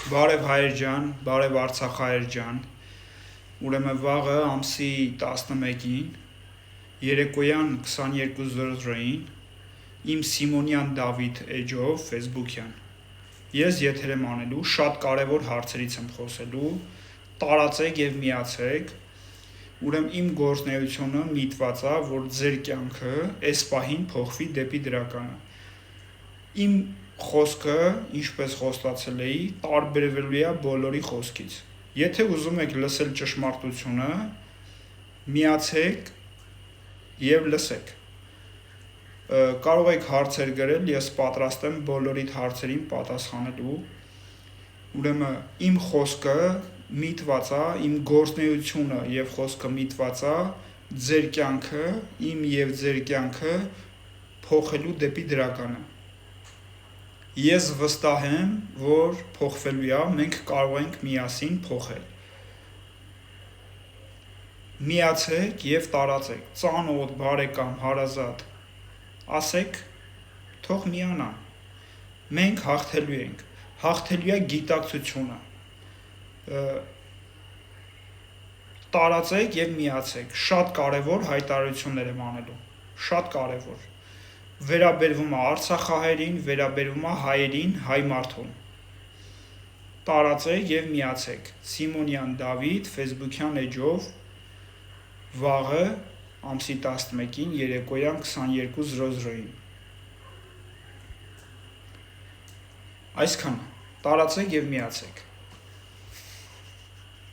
Բարև հայեր ջան, բարև Արցախ հայեր ջան, ուրեմն վաղը ամսի 11-ին, երեկոյան 22:00-ին, իմ Սիմոնյան Դավիթ էջով Facebook-յան, ես եթեր եմ անելու, շատ կարևոր հարցերից եմ խոսելու, տարածեք և միացեք, ուրեմն իմ գործունեությունը միտված է, որ ձեր կյանքը այս պահին փոխվի դեպի դրականը, իմ խոսքը, ինչպես խոստացել էի, տարբերվելու է բոլորի խոսքից, եթե ուզում եք լսել ճշմարտությունը, միացեք և լսեք, կարող եք հարցեր գրել, ես պատրաստ եմ բոլորիդ հարցերին պատասխանելու, ուրեմն իմ խոսքը միտված է, իմ գործունեությունը և խոսքը միտված է ձեր կյանքը, իմ և ձեր կյանքը փոխելու դեպի դրականը, ես վստահ եմ, որ փոխվելու է, մենք կարող ենք միասին փոխել, միացեք և տարածեք, ծանոթ, բարեկամ, հարազատ, ասեք, թող միանա, մենք հաղթելու ենք, հաղթելու է գիտակցությունը, տարածեք և միացեք, շատ կարևոր հայտարարություններ եմ անելու, շատ կարևոր, վերաբերվում է արցախահայերին, վերաբերվում է հայերին, հայ մարդուն, տարածեք և միացեք, Սիմոնյան Դավիթ Facebook-յան էջով, վաղը ամսի 11-ին, երեկոյան 22:00-ին, այսքանը, տարածեք և միացեք.